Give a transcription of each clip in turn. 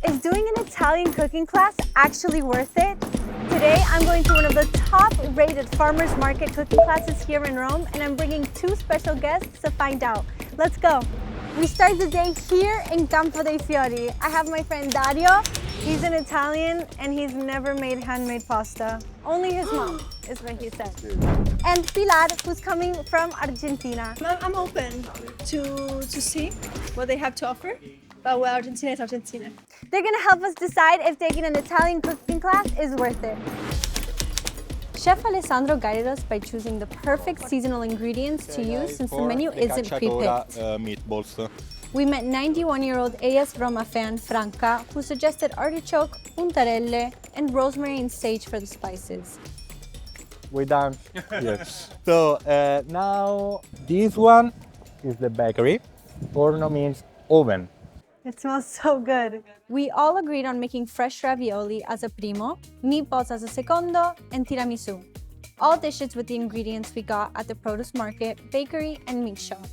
Is doing an Italian cooking class actually worth it? Today, I'm going to one of the top-rated farmers market cooking classes here in Rome, and I'm bringing two special guests to find out. Let's go. We start the day here in Campo dei Fiori. I have my friend Dario. He's an Italian, and he's never made handmade pasta. Only his mom, is what he said. And Pilar, who's coming from Argentina. I'm open to see what they have to offer. But well, Argentina is Argentina. They're gonna help us decide if taking an Italian cooking class is worth it. Chef Alessandro guided us by choosing the perfect seasonal ingredients to use since the menu isn't pre-picked. Meatballs. We met 91-year-old AS Roma fan Franca, who suggested artichoke, puntarelle, and rosemary and sage for the spices. We're done. Yes. So now this one is the bakery. Forno means oven. It smells so good. We all agreed on making fresh ravioli as a primo, meatballs as a secondo, and tiramisu. All dishes with the ingredients we got at the produce market, bakery, and meat shop.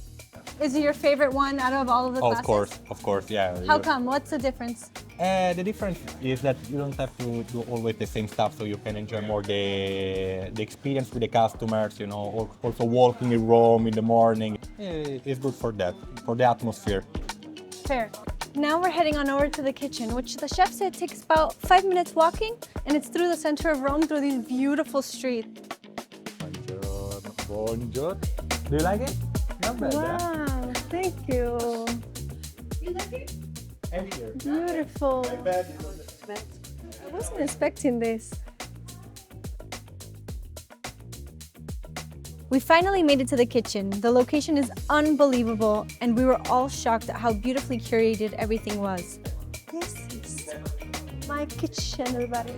Is it your favorite one out of all of the classes? Of course, yeah. How come? What's the difference? The difference is that you don't have to do always the same stuff, so you can enjoy more the experience with the customers, you know, also walking in Rome in the morning. It's good for that, for the atmosphere. Fair. Now we're heading on over to the kitchen, which the chef said takes about 5 minutes walking, and it's through the center of Rome, through these beautiful streets. Buongiorno. Do you like it? Not bad, Wow, thank you. You like it? Beautiful. I wasn't expecting this. We finally made it to the kitchen. The location is unbelievable, and we were all shocked at how beautifully curated everything was. This is my kitchen, everybody.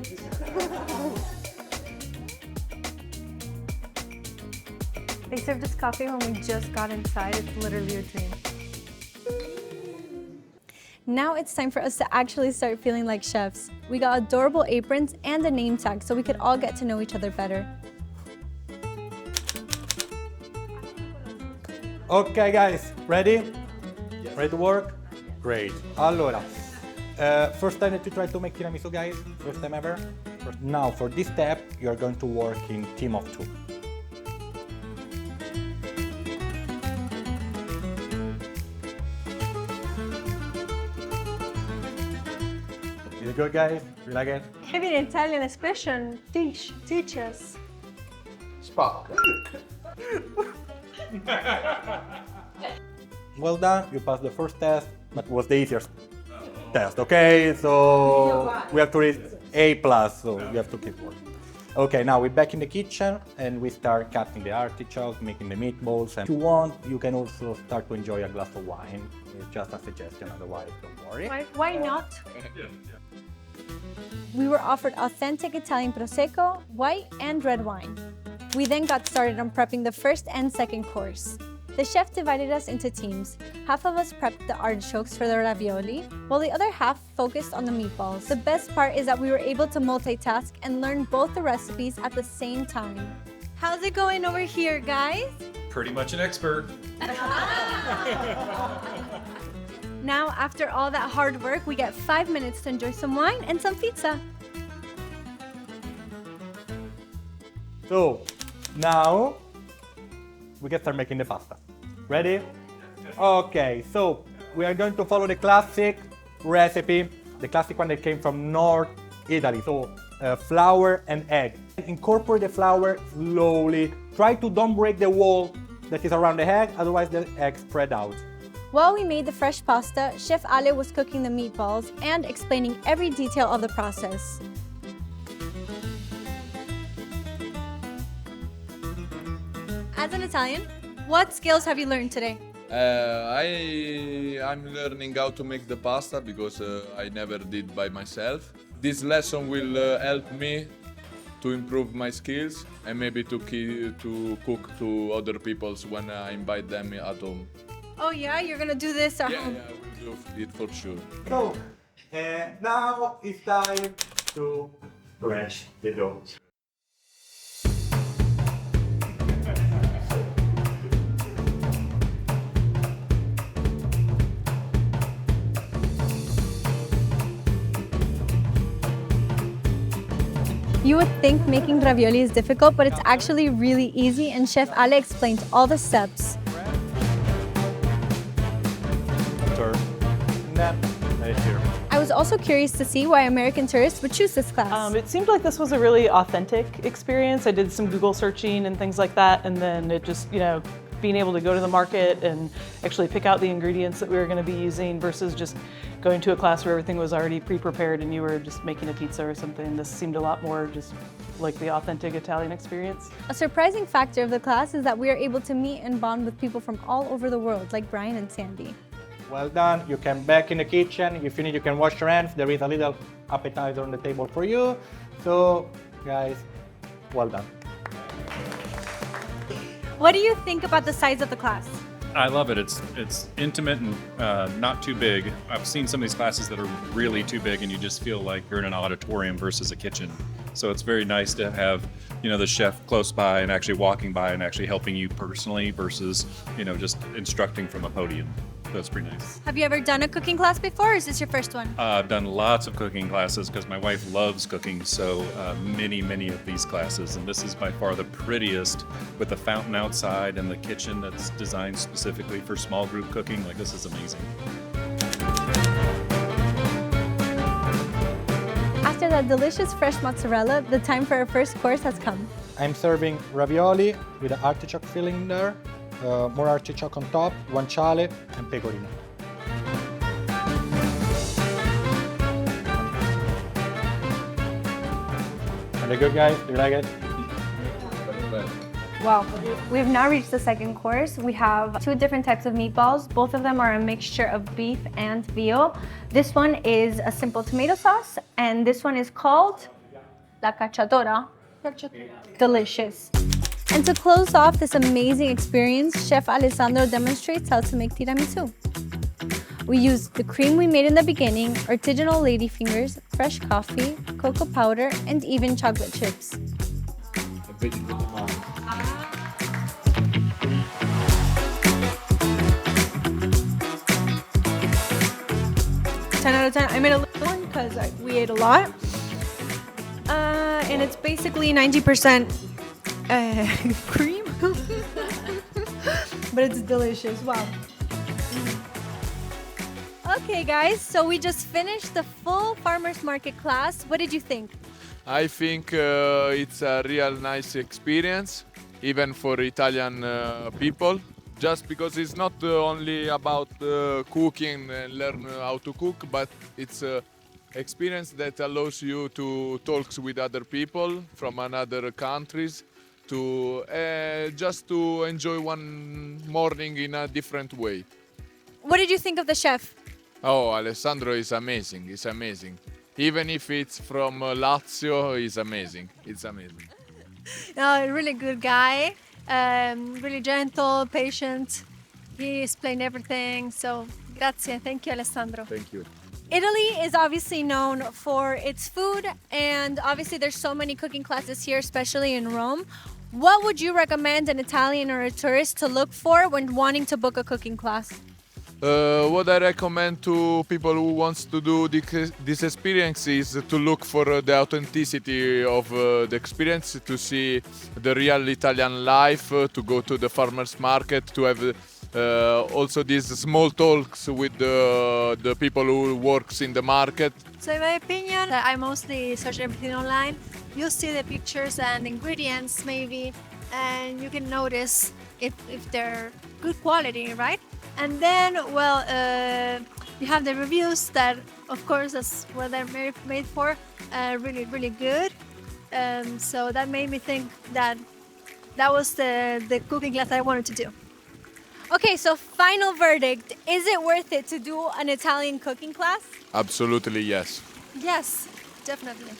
They served us coffee when we just got inside. It's literally a dream. Now it's time for us to actually start feeling like chefs. We got adorable aprons and a name tag so we could all get to know each other better. Okay, guys, ready? Yes. Ready to work? Great. Allora, first time that you try to make tiramisu, guys? First time ever? Now, for this step, you are going to work in team of two. Is it good, guys? You like it? Maybe an Italian expression. Teach us. Spark. Well done, you passed the first test, but it was the easiest test, okay? So we have to reach A+, so you have to keep working. Okay, now we're back in the kitchen and we start cutting the artichoke, making the meatballs. And if you want, you can also start to enjoy a glass of wine. It's just a suggestion, otherwise don't worry. Why not? We were offered authentic Italian Prosecco, white and red wine. We then got started on prepping the first and second course. The chef divided us into teams. Half of us prepped the artichokes for the ravioli, while the other half focused on the meatballs. The best part is that we were able to multitask and learn both the recipes at the same time. How's it going over here, guys? Pretty much an expert. Now, after all that hard work, we get 5 minutes to enjoy some wine and some pizza. So, now we can start making the pasta. Ready? Okay, so we are going to follow the classic recipe, the classic one that came from North Italy. So, flour and egg. Incorporate the flour slowly. Try to don't break the wall that is around the egg, otherwise the egg spread out. While we made the fresh pasta, Chef Ale was cooking the meatballs and explaining every detail of the process. As an Italian, what skills have you learned today? I'm learning how to make the pasta because I never did by myself. This lesson will help me to improve my skills and maybe to cook to other people when I invite them at home. Oh yeah, you're gonna do this at home? Yeah, I will do it for sure. So, now it's time to stretch the dough. You would think making ravioli is difficult, but it's actually really easy, and Chef Ale explains all the steps. Right here. I was also curious to see why American tourists would choose this class. It seemed like this was a really authentic experience. I did some Google searching and things like that, and then it just, being able to go to the market and actually pick out the ingredients that we were going to be using versus just going to a class where everything was already pre-prepared and you were just making a pizza or something. This seemed a lot more just like the authentic Italian experience. A surprising factor of the class is that we are able to meet and bond with people from all over the world, like Brian and Sandy. Well done. You can back in the kitchen. If you need, you can wash your hands. There is a little appetizer on the table for you. So, guys, well done. What do you think about the size of the class? I love it. It's intimate and not too big. I've seen some of these classes that are really too big and you just feel like you're in an auditorium versus a kitchen. So it's very nice to have, the chef close by and actually walking by and actually helping you personally versus, just instructing from a podium. So it's pretty nice. Have you ever done a cooking class before, or is this your first one? I've done lots of cooking classes because my wife loves cooking, so many of these classes. And this is by far the prettiest with the fountain outside and the kitchen that's designed specifically for small group cooking. Like, this is amazing. After that delicious fresh mozzarella, the time for our first course has come. I'm serving ravioli with an artichoke filling there. More artichoke on top, guanciale, and pecorino. Are they good, guys? Do you like it? Wow. We've now reached the second course. We have two different types of meatballs. Both of them are a mixture of beef and veal. This one is a simple tomato sauce, and this one is called La Cacciatora. Delicious. And to close off this amazing experience, Chef Alessandro demonstrates how to make tiramisu. We used the cream we made in the beginning, artisanal ladyfingers, fresh coffee, cocoa powder, and even chocolate chips. 10 out of 10. I made a little one because we ate a lot. And it's basically 90% cream. But it's delicious. Wow. Okay, guys, so we just finished the full farmers market class. What did you think? I think it's a real nice experience, even for Italian people. Just because it's not only about cooking and learn how to cook, but it's an experience that allows you to talk with other people from other countries, to just to enjoy one morning in a different way. What did you think of the chef? Oh, Alessandro is amazing. He's amazing. Even if it's from Lazio, he's amazing. It's amazing. No, really good guy. Really gentle, patient. He explained everything. So, grazie. Thank you, Alessandro. Thank you. Italy is obviously known for its food, and obviously there's so many cooking classes here, especially in Rome. What would you recommend an Italian or a tourist to look for when wanting to book a cooking class? What I recommend to people who wants to do this experience is to look for the authenticity of the experience, to see the real Italian life, to go to the farmers market, to have also these small talks with the people who works in the market. So in my opinion, I mostly search everything online. You see the pictures and ingredients maybe, and you can notice if they're good quality, right? And then, well, you have the reviews that, of course, that's what they're made for, really, really good. So that made me think that that was the cooking class I wanted to do. Okay, so final verdict. Is it worth it to do an Italian cooking class? Absolutely, yes. Yes, definitely.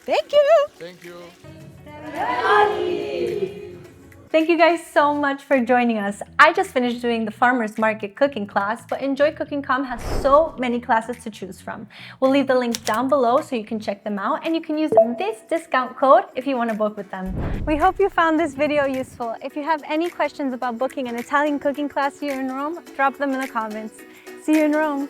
Thank you. Thank you. Thank you guys so much for joining us. I just finished doing the farmers market cooking class, but Enjoy.com has so many classes to choose from. We'll leave the links down below so you can check them out, and you can use this discount code if you want to book with them. We hope you found this video useful. If you have any questions about booking an Italian cooking class here in Rome, drop them in the comments. See you in Rome.